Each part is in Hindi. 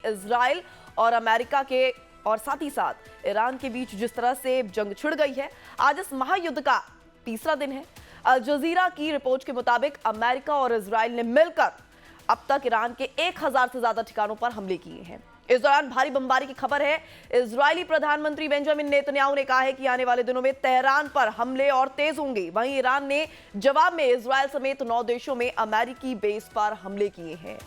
इजराइल और अमेरिका के और साथ ही साथ ईरान के बीच जिस तरह से जंग छिड़ गई है, आज इस महायुद्ध का तीसरा दिन है। अल जजीरा की रिपोर्ट के मुताबिक अमेरिका और इजराइल ने मिलकर अब तक ईरान के 1000 से ज्यादा ठिकानों पर हमले किए हैं। इस दौरान भारी बमबारी की खबर है। इजरायली प्रधानमंत्री बेंजामिन नेतन्याहू ने कहा है कि आने वाले दिनों में तेहरान पर हमले और तेज होंगे। वहीं ईरान ने जवाब में इजराइल समेत 9 देशों में अमेरिकी बेस पर हमले किए हैं।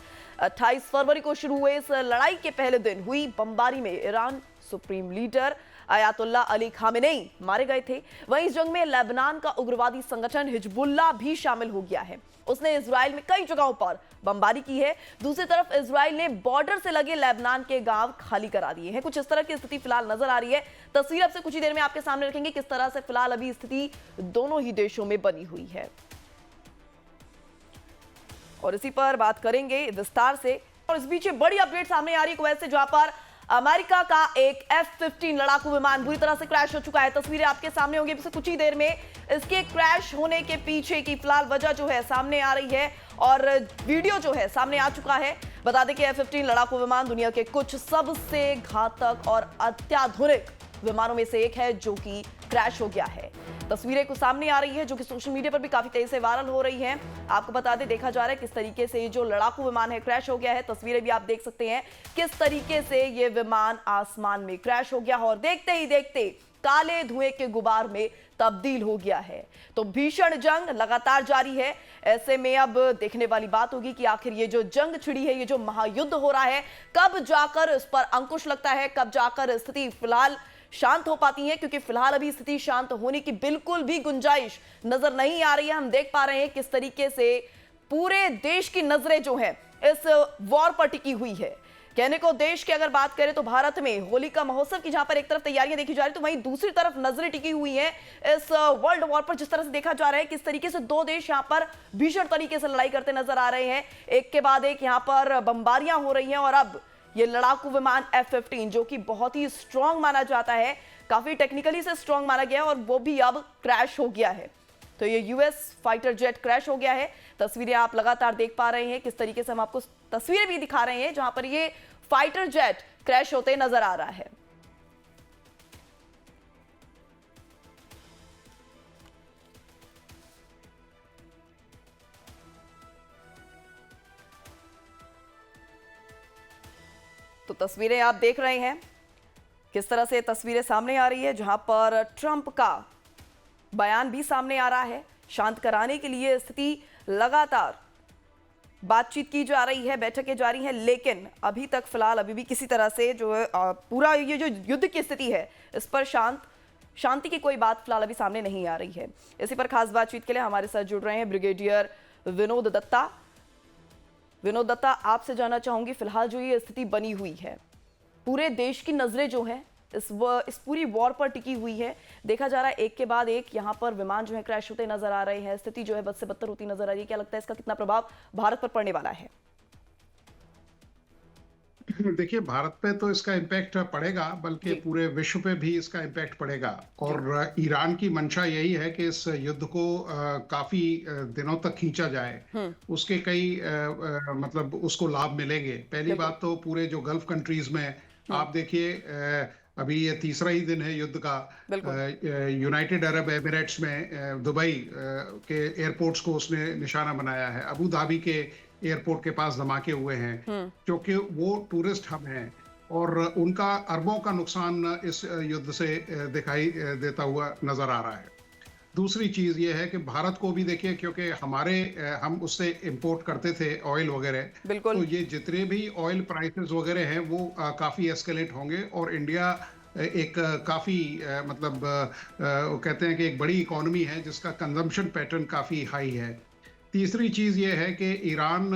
28 फरवरी को शुरू हुए इस लड़ाई के पहले दिन हुई बमबारी में Iran supreme leader Ayatollah Ali Khamenei मारे गए थे। वहीं इस जंग में लेबनान का उग्रवादी संगठन हिजबुल्लाह भी शामिल हो गया है। उसने इजराइल में कई जगहों पर बमबारी की है। दूसरी तरफ इजराइल ने बॉर्डर से लगे लेबनान के गांव खाली करा दिए हैं। कुछ इस तरह की स्थिति फिलहाल नजर आ रही है। तस्वीर अब से कुछ ही देर में आपके सामने रखेंगे किस तरह से फिलहाल अभी स्थिति दोनों ही देशों में बनी हुई है, और इसी पर बात करेंगे विस्तार से। और इस बीच बड़ी अपडेट सामने आ रही है कुवैत से, जहां पर अमेरिका का एक F-15 लड़ाकू विमान बुरी तरह से क्रैश हो चुका है। तस्वीरें आपके सामने होंगी पिछले कुछ ही देर में। इसके क्रैश होने के पीछे की फिलहाल वजह जो है सामने आ रही है और वीडियो जो है सामने आ चुका है। बता दें कि F-15 लड़ाकू विमान दुनिया के कुछ सबसे घातक और अत्याधुनिक विमानों में से एक है जो कि क्रैश हो गया है। तस्वीरें कुछ सामने आ रही है जो कि सोशल मीडिया पर भी काफी तेजी से वायरल हो रही हैं। आपको बता दें, देखा जा रहा है किस तरीके से ये जो लड़ाकू विमान है क्रैश हो गया है। तस्वीरें भी आप देख सकते हैं किस तरीके से ये विमान आसमान में क्रैश हो गया है और देखते ही देखते काले धुएं के गुबार में तब्दील हो गया है। तो भीषण जंग लगातार जारी है। ऐसे में अब देखने वाली बात होगी कि आखिर ये जो जंग छिड़ी है, ये जो महायुद्ध हो रहा है, कब जाकर इस पर अंकुश लगता है, कब जाकर स्थिति फिलहाल शांत हो पाती है, क्योंकि फिलहाल अभी स्थिति शांत होने की बिल्कुल भी गुंजाइश नजर नहीं आ रही है। हम देख पा रहे हैं किस तरीके से पूरे देश की नजरें जो है इस वॉर पर टिकी हुई है। कहने को देश की अगर बात करें तो भारत में होली का महोत्सव की जहां पर एक तरफ तैयारियां देखी जा रही, तो वहीं दूसरी तरफ नजरें टिकी हुई हैं इस वर्ल्ड वॉर पर। जिस तरह से देखा जा रहा है किस तरीके से दो देश यहां पर भीषण तरीके से लड़ाई करते नजर आ रहे हैं, एक के बाद एक यहां पर बमबारियां हो रही हैं। और अब ये लड़ाकू विमान F-15 जो कि बहुत ही स्ट्रांग माना जाता है, काफी टेक्निकली से स्ट्रांग माना गया है, और वो भी अब क्रैश हो गया है। तो ये यूएस फाइटर जेट क्रैश हो गया है। तस्वीरें आप लगातार देख पा रहे हैं किस तरीके से हम आपको तस्वीरें भी दिखा रहे हैं जहां पर ये फाइटर जेट क्रैश होते नजर आ रहा है। तो तस्वीरें आप देख रहे हैं किस तरह से तस्वीरें सामने आ रही है, जहां पर ट्रंप का बयान भी सामने आ रहा है। शांत कराने के लिए स्थिति लगातार बातचीत की जा रही है, बैठकें जारी हैं, लेकिन अभी तक फिलहाल अभी भी किसी तरह से जो पूरा ये जो युद्ध की स्थिति है इस पर शांति की कोई बात फिलहाल अभी सामने नहीं आ रही है। इसी पर खास बातचीत के लिए हमारे साथ जुड़ रहे हैं ब्रिगेडियर विनोद दत्ता। विनोद दत्ता, आपसे जानना चाहूंगी फिलहाल जो ये स्थिति बनी हुई है, पूरे देश की नजरें जो है इस पूरी वॉर पर टिकी हुई है। देखा जा रहा है एक के बाद एक यहाँ पर विमान जो है क्रैश होते नजर आ रहे हैं, स्थिति जो है बद से बदतर होती नजर आ रही है। क्या लगता है इसका कितना प्रभाव भारत पर पड़ने वाला है? देखिए, भारत पे तो इसका इम्पैक्ट पड़ेगा, बल्कि पूरे विश्व पे भी इसका इम्पैक्ट पड़ेगा। और ईरान की मंशा यही है कि इस युद्ध को काफी दिनों तक खींचा जाए, उसके कई मतलब उसको लाभ मिलेंगे। पहली बात तो पूरे जो गल्फ कंट्रीज में आप देखिए, अभी ये तीसरा ही दिन है युद्ध का। यूनाइटेड अरब एमिरेट्स में दुबई के एयरपोर्ट्स को उसने निशाना बनाया है। अबू धाबी के एयरपोर्ट के पास धमाके हुए हैं, क्योंकि वो टूरिस्ट हब हैं और उनका अरबों का नुकसान इस युद्ध से दिखाई देता हुआ नजर आ रहा है। दूसरी चीज ये है कि भारत को भी देखिए, क्योंकि हम उससे इंपोर्ट करते थे ऑयल वगैरह, तो ये जितने भी ऑयल प्राइसेस वगैरह हैं वो काफी एस्केलेट होंगे। और इंडिया एक काफी मतलब कहते हैं कि एक बड़ी इकोनॉमी है जिसका कंजम्पशन पैटर्न काफी हाई है। तीसरी चीज ये है कि ईरान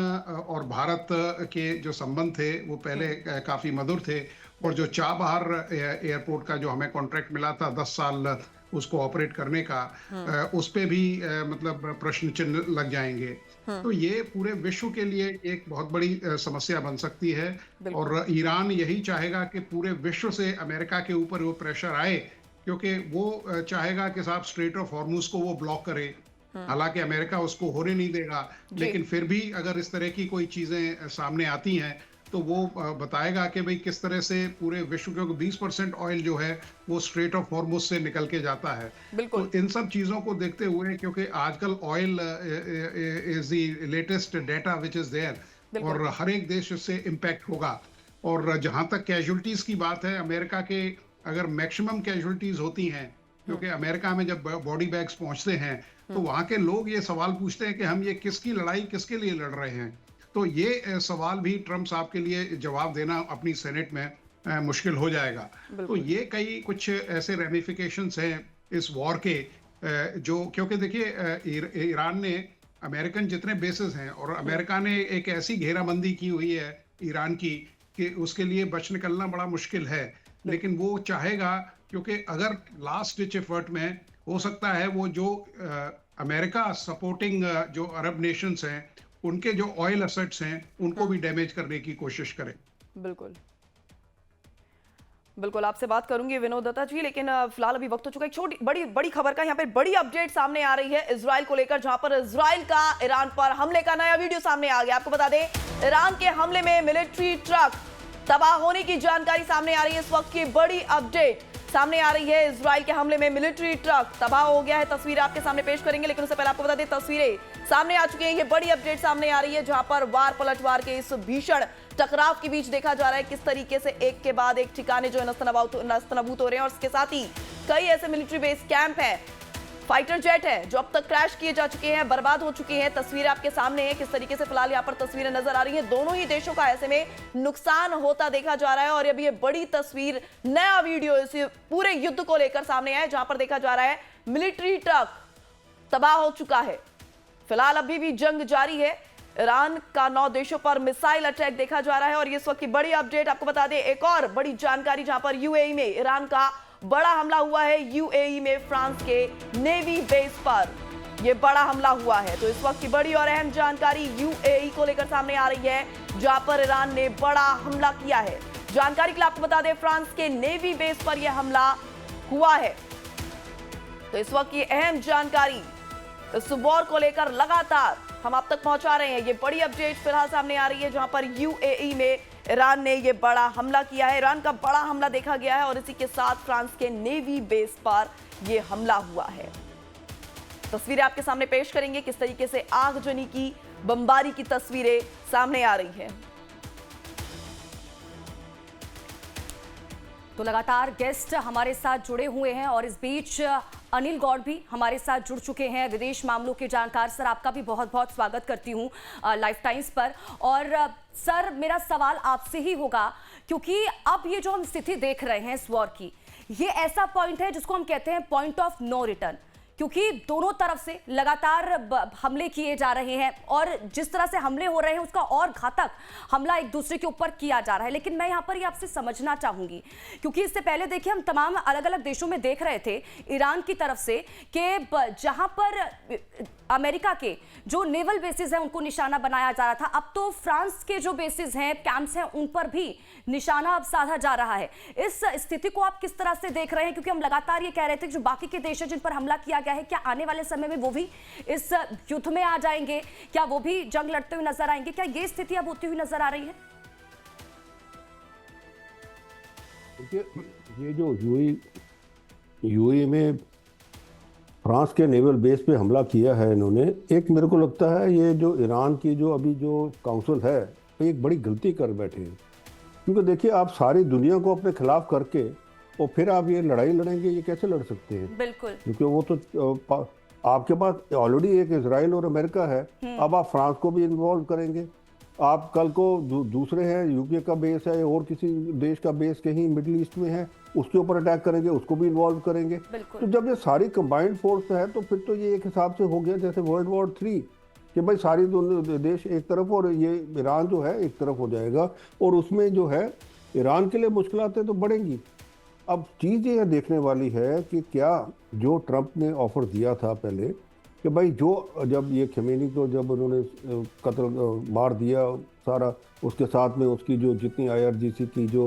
और भारत के जो संबंध थे वो पहले काफी मधुर थे, और जो चाबहार एयरपोर्ट का जो हमें कॉन्ट्रैक्ट मिला था 10 साल उसको ऑपरेट करने का, उस पे भी मतलब प्रश्न चिन्ह लग जाएंगे। तो ये पूरे विश्व के लिए एक बहुत बड़ी समस्या बन सकती है। और ईरान यही चाहेगा कि पूरे विश्व से अमेरिका के ऊपर वो प्रेशर आए, क्योंकि वो चाहेगा कि साहब स्ट्रेट ऑफ हॉर्मुज को वो ब्लॉक करे। हालांकि अमेरिका उसको होने नहीं देगा, लेकिन फिर भी अगर इस तरह की कोई चीजें सामने आती हैं तो वो बताएगा कि भाई किस तरह से पूरे विश्व, क्योंकि 20% ऑयल जो है वो स्ट्रेट ऑफ हॉर्मुज से निकल के जाता है। तो बिल्कुल। इन सब चीज़ों को देखते हुए, क्योंकि आजकल oil is the latest data which is there, बिल्कुल। और हर एक देश इससे इम्पैक्ट होगा। और जहाँ तक कैजुअलिटीज की बात है, अमेरिका के अगर मैक्सिमम कैजुअलिटीज होती हैं, क्योंकि अमेरिका में जब बॉडी बैग्स पहुंचते हैं तो वहाँ के लोग ये सवाल पूछते हैं कि हम ये किसकी लड़ाई किसके लिए लड़ रहे हैं। तो ये सवाल भी ट्रम्प साहब के लिए जवाब देना अपनी सेनेट में मुश्किल हो जाएगा। तो ये कई कुछ ऐसे रेमिफिकेशंस हैं इस वॉर के, जो, क्योंकि देखिए ईरान ने अमेरिकन जितने बेसेस हैं, और अमेरिका ने एक ऐसी घेराबंदी की हुई है ईरान की कि उसके लिए बच निकलना बड़ा मुश्किल है। लेकिन वो चाहेगा, क्योंकि अगर लास्ट डिच एफर्ट में हो सकता है वो जो अमेरिका सपोर्टिंग जो अरब नेशंस हैं उनके जो ऑयल एसेट्स हैं उनको भी डैमेज करने की कोशिश करे। बिल्कुल बिल्कुल, आपसे बात करूंगी विनोद दत्ता जी, लेकिन फिलहाल अभी वक्त हो चुका है। एक छोटी बड़ी खबर का यहाँ पे बड़ी अपडेट सामने आ रही है इजराइल को लेकर, जहां पर इजराइल का ईरान पर हमले का नया वीडियो सामने आ गया। आपको बता दें, ईरान के हमले में मिलिट्री ट्रक तबाह होने की जानकारी सामने आ रही है। इस वक्त की बड़ी अपडेट सामने आ रही है, इजराइल के हमले में मिलिट्री ट्रक तबाह हो गया है। तस्वीरें आपके सामने पेश करेंगे, लेकिन उससे पहले आपको बता दें तस्वीरें सामने आ चुकी हैं। ये बड़ी अपडेट सामने आ रही है, जहां पर वार पलटवार के इस भीषण टकराव के बीच देखा जा रहा है किस तरीके से एक के बाद एक ठिकाने जो नस्तनबूत हो रहे हैं, और इसके साथ ही कई ऐसे मिलिट्री बेस कैंप हैं, फाइटर जेट है जो अब तक क्रैश किए जा चुके हैं, बर्बाद हो चुके हैं। तस्वीरें आपके सामने हैं किस तरीके से फिलहाल यहाँ पर तस्वीरें नजर आ रही हैं। दोनों ही देशों का ऐसे में नुकसान होता देखा जा रहा है। और अभी ये बड़ी तस्वीर, नया वीडियो इस पूरे युद्ध को लेकर सामने आया है, जहां पर देखा जा रहा है मिलिट्री ट्रक तबाह हो चुका है। फिलहाल अभी भी जंग जारी है। ईरान का 9 देशों पर मिसाइल अटैक देखा जा रहा है। और इस वक्त की बड़ी अपडेट आपको बता दें, एक और बड़ी जानकारी, जहां पर यूएई में ईरान का बड़ा हमला हुआ है। यूएई में फ्रांस के नेवी बेस पर यह बड़ा हमला हुआ है। तो इस वक्त की बड़ी और अहम जानकारी यूएई को लेकर सामने आ रही है, जहां पर ईरान ने बड़ा हमला किया है। जानकारी के लिए आपको बता दें, फ्रांस के नेवी बेस पर यह हमला हुआ है। तो इस वक्त की अहम जानकारी इस वॉर को लेकर लगातार हम आप तक पहुंचा रहे हैं। ये बड़ी अपडेट फिलहाल सामने आ रही है, जहां पर यूएई में ईरान ने ये बड़ा हमला किया है। ईरान का बड़ा हमला देखा गया है, और इसी के साथ फ्रांस के नेवी बेस पर यह हमला हुआ है। तस्वीरें आपके सामने पेश करेंगे किस तरीके से आगजनी की, बमबारी की तस्वीरें सामने आ रही हैं। तो लगातार गेस्ट हमारे साथ जुड़े हुए हैं, और इस बीच अनिल गौड़ भी हमारे साथ जुड़ चुके हैं, विदेश मामलों के जानकार। सर, आपका भी बहुत बहुत स्वागत करती हूं लाइफ टाइम्स पर। और सर, मेरा सवाल आपसे ही होगा, क्योंकि अब ये जो हम स्थिति देख रहे हैं इस वॉर की, ये ऐसा पॉइंट है जिसको हम कहते हैं पॉइंट ऑफ नो रिटर्न, क्योंकि दोनों तरफ से लगातार हमले किए जा रहे हैं, और जिस तरह से हमले हो रहे हैं उसका और घातक हमला एक दूसरे के ऊपर किया जा रहा है। लेकिन मैं यहाँ पर ये आपसे समझना चाहूंगी, क्योंकि इससे पहले देखिए हम तमाम अलग अलग देशों में देख रहे थे ईरान की तरफ से कि जहां पर अमेरिका के जो नेवल बेसिस हैं उनको निशाना बनाया जा रहा था, अब तो फ्रांस के जो बेसिस हैं, कैंप्स हैं, उन पर भी निशाना अब साधा जा रहा है। इस स्थिति को आप किस तरह से देख रहे हैं? क्योंकि हम लगातार ये कह रहे थे कि जो बाकी के देश हैं जिन पर हमला किया गया है, क्या आने वाले समय में वो भी इस युद्ध में आ जाएंगे? क्या वो भी जंग लड़ते हुए नजर आएंगे? क्या ये स्थिति अब होती हुई नजर आ रही है? ये जो यूएई में फ्रांस के नेवल बेस पे हमला किया है इन्होंने, एक मेरे को लगता है ये जो ईरान की जो अभी जो काउंसिल है, एक बड़ी गलती कर बैठे हैं। क्योंकि देखिए, आप सारी दुनिया को अपने खिलाफ करके और फिर आप ये लड़ाई लड़ेंगे, ये कैसे लड़ सकते हैं? बिल्कुल, क्योंकि वो तो आपके पास ऑलरेडी एक इजराइल और अमेरिका है, अब आप फ्रांस को भी इन्वॉल्व करेंगे। आप कल को दूसरे हैं, यूके का बेस है और किसी देश का बेस कहीं मिडिल ईस्ट में है, उसके ऊपर अटैक करेंगे, उसको भी इन्वॉल्व करेंगे। तो जब ये सारी कंबाइंड फोर्स है तो फिर तो ये एक हिसाब से हो गया जैसे वर्ल्ड वॉर 3, कि भाई सारी देश एक तरफ और ये ईरान जो है एक तरफ हो जाएगा, और उसमें जो है ईरान के लिए मुश्किलातें तो बढ़ेंगी। अब चीज़ ये देखने वाली है कि क्या जो ट्रंप ने ऑफर दिया था पहले कि भाई जो जब ये खमेनी को जब उन्होंने कत्ल मार दिया सारा, उसके साथ में उसकी जो जितनी IRGC की जो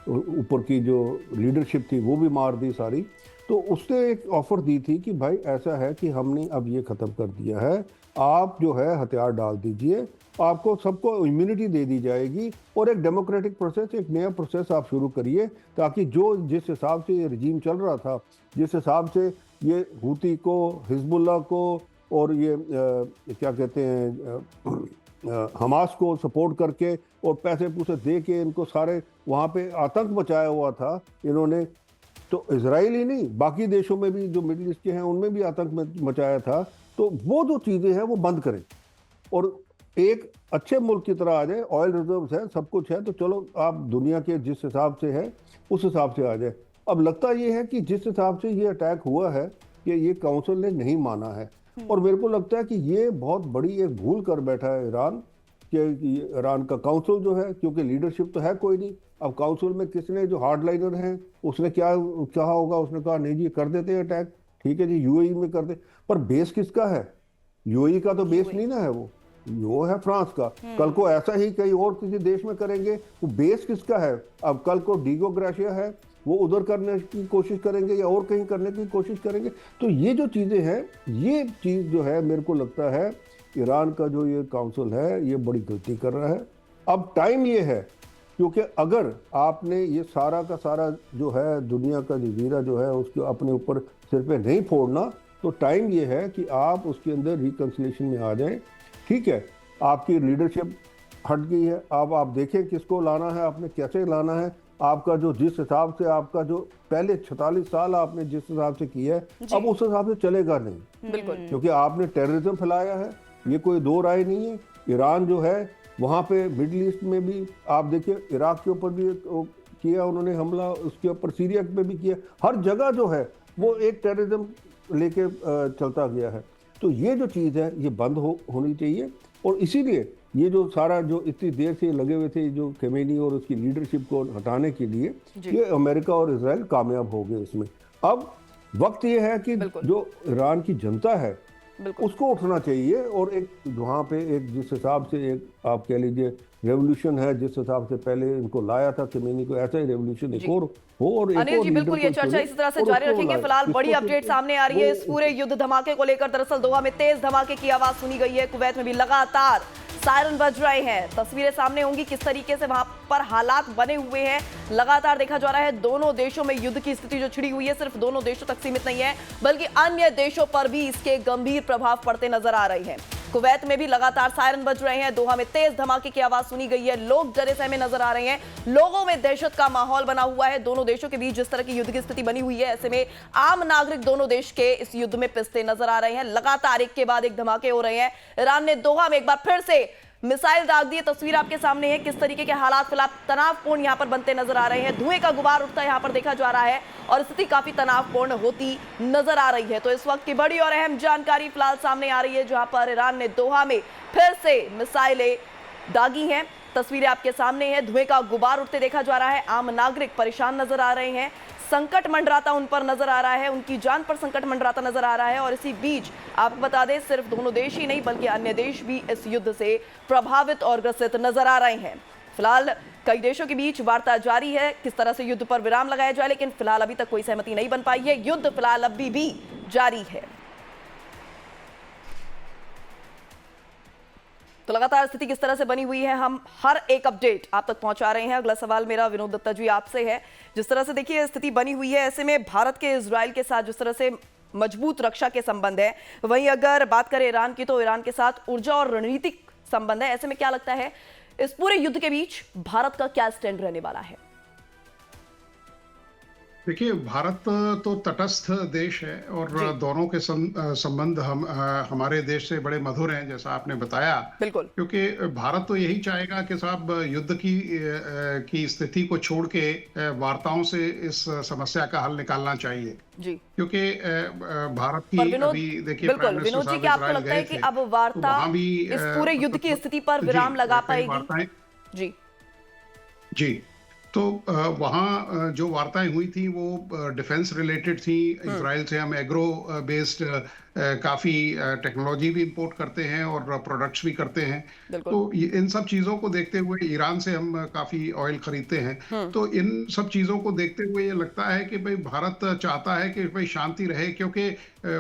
ऊपर की जो लीडरशिप थी वो भी मार दी सारी, तो उसने एक ऑफर दी थी कि भाई ऐसा है कि हमने अब ये ख़त्म कर दिया है, आप जो है हथियार डाल दीजिए आपको सबको इम्यूनिटी दे दी जाएगी और एक डेमोक्रेटिक प्रोसेस, एक नया प्रोसेस आप शुरू करिए, ताकि जो जिस हिसाब से ये रजीम चल रहा था, जिस हिसाब से ये हूती को, हिजबुल्लाह को और ये क्या कहते हैं हमास को सपोर्ट करके और पैसे पूसे दे के इनको सारे वहाँ पे आतंक मचाया हुआ था इन्होंने, तो इजराइल ही नहीं बाकी देशों में भी जो मिडिल ईस्ट के हैं उनमें भी आतंक मचाया था। तो वो जो चीज़ें हैं वो बंद करें और एक अच्छे मुल्क की तरह आ जाए। ऑयल रिजर्व्स है, सब कुछ है, तो चलो आप दुनिया के जिस हिसाब से है उस हिसाब से आ जाए। अब लगता ये है कि जिस हिसाब से ये अटैक हुआ है कि ये काउंसिल ने नहीं माना है, और मेरे को लगता है कि ये बहुत बड़ी एक भूल कर बैठा है ईरान, कि ईरान का काउंसिल जो है, क्योंकि लीडरशिप तो है कोई नहीं। अब काउंसिल में किसने, जो हार्डलाइनर हैं, उसने क्या कहा होगा, उसने कहा नहीं जी कर देते हैं अटैक, ठीक है जी यूएई में कर दे, पर बेस किसका है? यूएई का तो बेस नहीं ना है, वो है फ्रांस का। कल को ऐसा ही कहीं और किसी देश में करेंगे, वो बेस किसका है? अब कल को डीगो ग्राशिया है, वो उधर करने की कोशिश करेंगे या और कहीं करने की कोशिश करेंगे। तो ये जो चीज़ें हैं, ये चीज़ जो है मेरे को लगता है ईरान का जो ये काउंसिल है ये बड़ी गलती कर रहा है। अब टाइम ये है, क्योंकि अगर आपने ये सारा का सारा जो है दुनिया का जजीरा जो है उसको अपने ऊपर सिर पे नहीं फोड़ना, तो टाइम ये है कि आप उसके अंदर रिकन्सिलेशन में आ जाएं। ठीक है, आपकी लीडरशिप हट गई है, अब आप देखें किसको लाना है, आपने कैसे लाना है। आपका जो जिस हिसाब से आपका जो पहले 46 साल आपने जिस हिसाब से किया है, अब उस हिसाब से चलेगा नहीं, बिल्कुल, क्योंकि आपने टेररिज्म फैलाया है, ये कोई दो राय नहीं है। ईरान जो है वहाँ पे मिडिल ईस्ट में भी आप देखिए, इराक के ऊपर भी किया उन्होंने हमला, उसके ऊपर सीरिया पे भी किया, हर जगह जो है वो एक टेररिज्म लेके चलता गया है। तो ये जो चीज़ है ये बंद होनी चाहिए, और इसीलिए ये जो सारा जो इतनी देर से लगे हुए थे जो खेमेनी और उसकी लीडरशिप को हटाने के लिए, ये अमेरिका और इजराइल कामयाब हो गए इसमें। अब वक्त ये है कि जो ईरान की जनता है उसको उठना चाहिए, और एक वहाँ पे एक जिस हिसाब से एक आप कह लीजिए रेवोल्यूशन है, जिस हिसाब से पहले इनको लाया था खेमेनी को, ऐसा ही रेवोल्यूशन एक और हो। और अनिल जी बिल्कुल, ये चर्चा इसी तरह से जारी रखेंगे। फिलहाल बड़ी अपडेट सामने आ रही है इस पूरे युद्ध धमाके को लेकर। दरअसल दोहा में तेज धमाके की आवाज सुनी गई है, कुवैत में भी लगातार सायरन बज रहे हैं। तस्वीरें सामने होंगी किस तरीके से वहां पर हालात बने हुए हैं। लगातार देखा जा रहा है दोनों देशों में युद्ध की स्थिति जो छिड़ी हुई है, सिर्फ दोनों देशों तक सीमित नहीं है, बल्कि अन्य देशों पर भी इसके गंभीर प्रभाव पड़ते नजर आ रहे हैं। कुवैत में भी लगातार सायरन बज रहे हैं, दोहा में तेज धमाके की आवाज सुनी गई है, लोग डरे सहमे नजर आ रहे हैं, लोगों में दहशत का माहौल बना हुआ है। दोनों देशों के बीच जिस तरह की युद्ध की स्थिति बनी हुई है, ऐसे में आम नागरिक दोनों देश के इस युद्ध में पिसते नजर आ रहे हैं। लगातार एक के बाद एक धमाके हो रहे हैं। ईरान ने दोहा में एक बार फिर से मिसाइल दाग दी। तस्वीर आपके सामने है, किस तरीके के हालात फिलहाल तनावपूर्ण यहां पर बनते नजर आ रहे हैं। धुएं का गुबार उठता यहां पर देखा जा रहा है और स्थिति काफी तनावपूर्ण होती नजर आ रही है। तो इस वक्त की बड़ी और अहम जानकारी फिलहाल सामने आ रही है, जहां पर ईरान ने दोहा में फिर से मिसाइलें दागी हैं। तस्वीरें आपके सामने हैं, धुएं का गुबार उठते देखा जा रहा है, आम नागरिक परेशान नजर आ रहे हैं, संकट मंडराता उन पर नजर आ रहा है, उनकी जान पर संकट मंडराता नजर आ रहा है। और इसी बीच आपको बता दें, सिर्फ दोनों देश ही नहीं बल्कि अन्य देश भी इस युद्ध से प्रभावित और ग्रसित नजर आ रहे हैं। फिलहाल कई देशों के बीच वार्ता जारी है किस तरह से युद्ध पर विराम लगाया जाए, लेकिन फिलहाल अभी तक कोई सहमति नहीं बन पाई है। युद्ध फिलहाल अभी भी जारी है। तो लगातार स्थिति किस तरह से बनी हुई है, हम हर एक अपडेट आप तक पहुंचा रहे हैं। अगला सवाल मेरा विनोद दत्ता जी आपसे है। जिस तरह से देखिए स्थिति बनी हुई है, ऐसे में भारत के इजराइल के साथ जिस तरह से मजबूत रक्षा के संबंध है, वहीं अगर बात करें ईरान की, तो ईरान के साथ ऊर्जा और रणनीतिक संबंध है। ऐसे में क्या लगता है इस पूरे युद्ध के बीच भारत का क्या स्टैंड रहने वाला है? देखिए, भारत तो तटस्थ देश है और दोनों के संबंध हमारे देश से बड़े मधुर हैं, जैसा आपने बताया। बिल्कुल, क्योंकि भारत तो यही चाहेगा कि साहब युद्ध की स्थिति को छोड़ के वार्ताओं से इस समस्या का हल निकालना चाहिए जी। क्योंकि भारत की अभी देखिए, बिल्कुल विनोद जी, क्या आपको लगता है कि अब वार्ता इस पूरे युद्ध की स्थिति पर विराम लगा पाएगी? जी जी, तो वहाँ जो वार्ताएं हुई थी वो डिफेंस रिलेटेड थी। इजराइल से हम एग्रो बेस्ड काफी टेक्नोलॉजी भी इंपोर्ट करते हैं और प्रोडक्ट्स भी करते हैं। बिल्कुल। तो इन सब चीजों को देखते हुए ईरान से हम काफी ऑयल खरीदते हैं। तो इन सब चीजों को देखते हुए ये लगता है कि भाई भारत चाहता है कि भाई शांति रहे, क्योंकि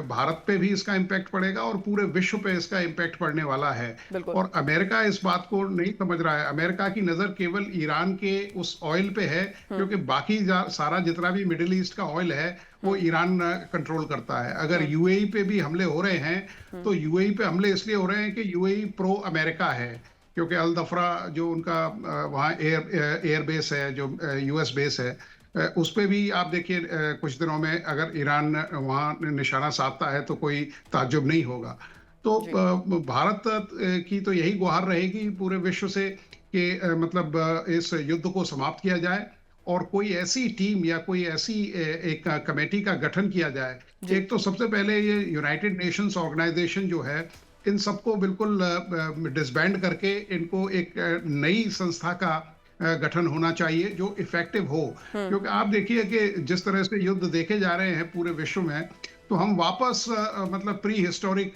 भारत पे भी इसका इम्पैक्ट पड़ेगा और पूरे विश्व पे इसका इम्पैक्ट पड़ने वाला है। बिल्कुल। और अमेरिका इस बात को नहीं समझ रहा है। अमेरिका की नजर केवल ईरान के उस ऑयल पे है, क्योंकि बाकी सारा जितना भी मिडिल ईस्ट का ऑयल है वो ईरान कंट्रोल करता है। अगर यूएई पे भी हमले हो रहे हैं तो यूएई पे हमले इसलिए हो रहे हैं कि यूएई प्रो अमेरिका है, क्योंकि अल दफरा जो उनका वहाँ एयर बेस है, जो यूएस बेस है, उस पे भी आप देखिए कुछ दिनों में अगर ईरान वहाँ निशाना साधता है तो कोई ताज्जुब नहीं होगा। तो भारत की तो यही गुहार रहेगी पूरे विश्व से कि मतलब इस युद्ध को समाप्त किया जाए और कोई ऐसी टीम या कोई ऐसी एक कमेटी का गठन किया जाए। एक तो सबसे पहले ये यूनाइटेड नेशंस ऑर्गेनाइजेशन जो है, इन सबको बिल्कुल डिसबैंड करके इनको एक नई संस्था का गठन होना चाहिए जो इफेक्टिव हो। क्योंकि आप देखिए कि जिस तरह से युद्ध देखे जा रहे हैं पूरे विश्व में, तो हम वापस मतलब प्री हिस्टोरिक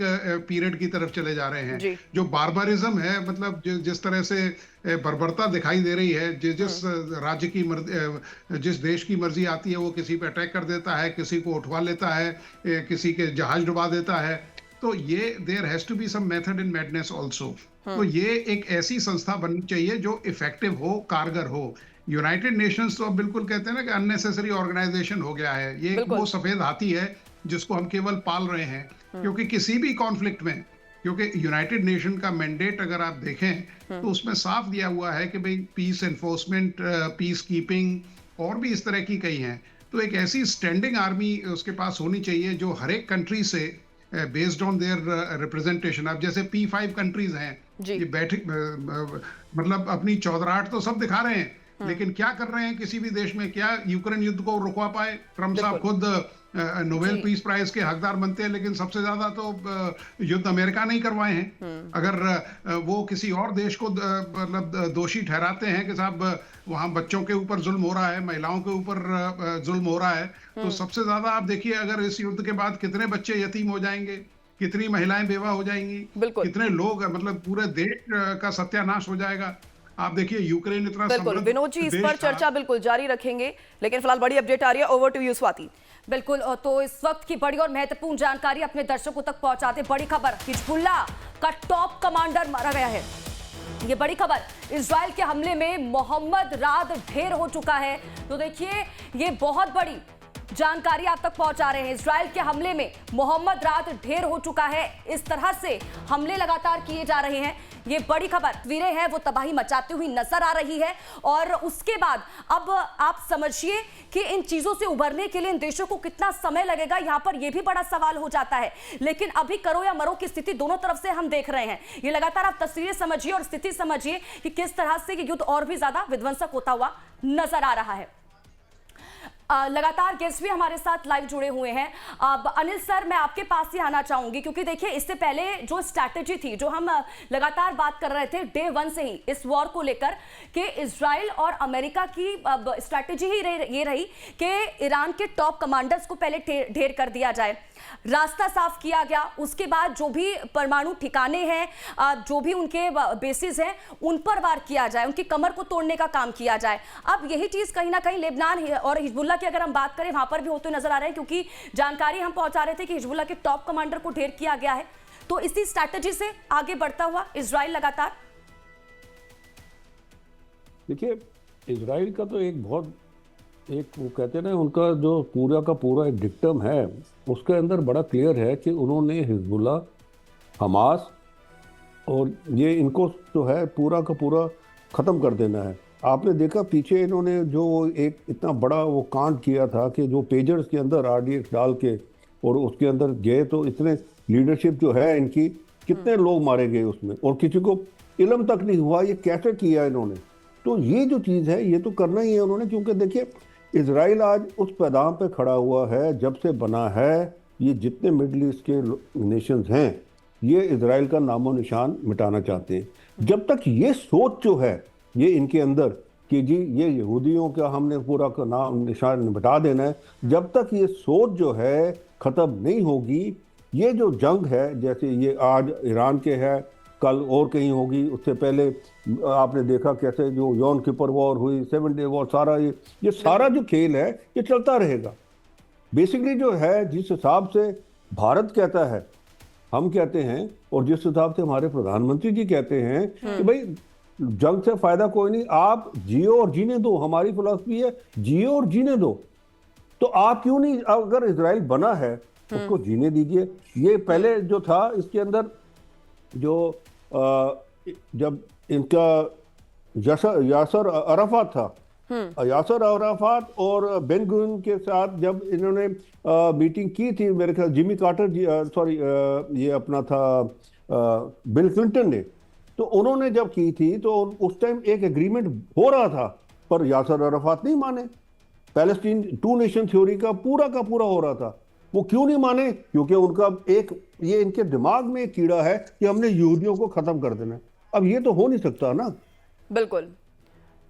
पीरियड की तरफ चले जा रहे हैं। जो बार्बरिज्म है, मतलब जिस तरह से बर्बरता दिखाई दे रही है, जिस राज्य की जिस देश की मर्जी आती है वो किसी पे अटैक कर देता है, किसी को उठवा लेता है, किसी के जहाज डुबा देता है। तो ये there has to be some method in madness also. तो ये एक ऐसी संस्था बननी चाहिए जो इफेक्टिव हो, कारगर हो। यूनाइटेड नेशंस तो अब बिल्कुल कहते हैं ना कि अननेसेसरी ऑर्गेनाइजेशन हो गया है। ये वो सफेद हाथी है जिसको हम केवल पाल रहे हैं, क्योंकि किसी भी कॉन्फ्लिक्ट में, क्योंकि यूनाइटेड नेशन का मैंडेट अगर आप देखें तो उसमें साफ दिया हुआ है कि भाई पीस एनफोर्समेंट, पीस कीपिंग और भी इस तरह की कई हैं। तो एक ऐसी स्टैंडिंग आर्मी उसके पास होनी चाहिए जो हर एक कंट्री से बेस्ड ऑन देयर रिप्रेजेंटेशन। अब जैसे P5 कंट्रीज हैं, ये बैठे मतलब अपनी चौधराहट तो सब दिखा रहे हैं, लेकिन क्या कर रहे हैं किसी भी देश में? क्या यूक्रेन युद्ध को रुकवा पाए? ट्रम्प साहब खुद नोबेल पीस प्राइज के हकदार बनते हैं, लेकिन सबसे ज्यादा तो युद्ध अमेरिका नहीं करवाए हैं। अगर वो किसी और देश को मतलब दोषी ठहराते हैं कि साहब वहां बच्चों के ऊपर जुल्म हो रहा है, महिलाओं के ऊपर जुल्म हो रहा है, तो सबसे ज्यादा आप देखिए अगर इस युद्ध के बाद कितने बच्चे यतीम हो जाएंगे, कितनी महिलाएं बेवा हो जाएंगी, कितने लोग मतलब पूरे देश का सत्यानाश हो जाएगा। आप देखिए यूक्रेन इतना बिल्कुल विनोद जी, इस पर चर्चा बिल्कुल जारी रखेंगे, लेकिन फिलहाल बड़ी अपडेट आ रही है। Over to you Swati. बिल्कुल, तो इस वक्त की बड़ी और महत्वपूर्ण जानकारी अपने दर्शकों तक पहुंचाते। बड़ी खबर, हिजबुल्लाह का टॉप कमांडर मारा गया है। ये बड़ी खबर, इजराइल के हमले में मोहम्मद राद ढेर हो चुका है। तो देखिए ये बहुत बड़ी जानकारी आप तक पहुंचा रहे हैं। इजराइल के हमले में मोहम्मद राद ढेर हो चुका है। इस तरह से हमले लगातार किए जा रहे हैं। ये बड़ी खबर, तस्वीरें हैं वो तबाही मचाती हुई नजर आ रही है। और उसके बाद अब आप समझिए कि इन चीजों से उभरने के लिए इन देशों को कितना समय लगेगा, यहां पर यह भी बड़ा सवाल हो जाता है। लेकिन अभी करो या मरो की स्थिति दोनों तरफ से हम देख रहे हैं। ये लगातार आप तस्वीरें समझिए और स्थिति समझिए कि किस तरह से ये युद्ध और भी ज्यादा विध्वंसक होता हुआ नजर आ रहा है। लगातार गेस्ट भी हमारे साथ लाइव जुड़े हुए हैं। अब अनिल सर, मैं आपके पास ही आना चाहूंगी, क्योंकि देखिए इससे पहले जो स्ट्रैटेजी थी, जो हम लगातार बात कर रहे थे डे 1 से ही इस वॉर को लेकर, कि इजराइल और अमेरिका की स्ट्रैटेजी ही ये रही कि ईरान के टॉप कमांडर्स को पहले ढेर कर दिया जाए, रास्ता साफ किया गया। उसके बाद जो भी परमाणु ठिकाने हैं, जो भी उनके बेसिस हैं, उन पर वार किया जाए, उनकी कमर को तोड़ने का काम किया जाए। अब यही चीज कहीं ना कहीं लेबनान और हिजबुल्लाह की अगर हम बात करें, वहां पर भी होते नजर आ रहे हैं, क्योंकि जानकारी हम पहुंचा रहे थे कि हिजबुल्लाह के टॉप कमांडर को ढेर किया गया है। तो इसी स्ट्रैटेजी से आगे बढ़ता हुआ इजराइल लगातार, देखिए इजराइल का तो एक बहुत वो कहते हैं ना, उनका जो पूरा का पूरा एक डिक्टम है, उसके अंदर बड़ा क्लियर है कि उन्होंने हिजबुल्लाह, हमास और ये इनको जो है पूरा का पूरा ख़त्म कर देना है। आपने देखा पीछे इन्होंने जो एक इतना बड़ा वो कांड किया था कि जो पेजर्स के अंदर RDX डाल के और उसके अंदर गए, तो इतने लीडरशिप जो है इनकी, कितने लोग मारे गए उसमें और किसी को इल्म तक नहीं हुआ ये कैसे किया इन्होंने। तो ये जो चीज़ है ये तो करना ही है उन्होंने, क्योंकि देखिए इजराइल आज उस पैदाम पे खड़ा हुआ है जब से बना है। ये जितने मिडिल ईस्ट के नेशंस हैं, ये इजराइल का नामो निशान मिटाना चाहते हैं। जब तक ये सोच जो है ये इनके अंदर कि जी ये यहूदियों का हमने पूरा का नाम निशान मिटा देना है, जब तक ये सोच जो है ख़त्म नहीं होगी, ये जो जंग है, जैसे ये आज ईरान के है, कल और कहीं होगी, उससे पहले आपने देखा कैसे जो यौम किपर वॉर हुई, 7 डे वॉर, सारा ये सारा जो खेल है ये चलता रहेगा। बेसिकली जो है, जिस हिसाब से भारत कहता है, हम कहते हैं, और जिस हिसाब से हमारे प्रधानमंत्री जी कहते हैं कि भाई जंग से फायदा कोई नहीं, आप जियो और जीने दो, हमारी फिलॉसफी है जियो और जीने दो। तो आप क्यों नहीं, अगर इजराइल बना है उसको जीने दीजिए। ये पहले जो था इसके अंदर जो जब इनका यासर अराफात था, यासर अराफात और बेन गुरियन के साथ जब इन्होंने मीटिंग की थी, मेरे ख्याल जिमी कार्टर जी, सॉरी ये अपना था बिल क्लिंटन ने, तो उन्होंने जब की थी तो उस टाइम एक एग्रीमेंट हो रहा था, पर यासर अराफात नहीं माने। पैलेस्टीन 2 नेशन थ्योरी का पूरा हो रहा था। वो क्यों नहीं माने? क्योंकि उनका ये इनके दिमाग में एक कीड़ा है कि हमने यहूदियों को खत्म कर देना है। अब ये तो हो नहीं सकता ना। बिल्कुल।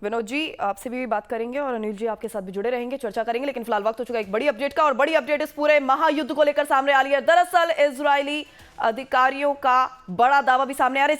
विनोद जी, आपसे भी बात करेंगे और अनिल जी आपके साथ भी जुड़े रहेंगे, चर्चा करेंगे, लेकिन फिलहाल वक्त हो चुका है एक बड़ी अपडेट का, और बड़ी अपडेट इस पूरे महायुद्ध को लेकर सामने आ रही है। दरअसल इजरायली अधिकारियों का बड़ा दावा भी सामने आ रहा है।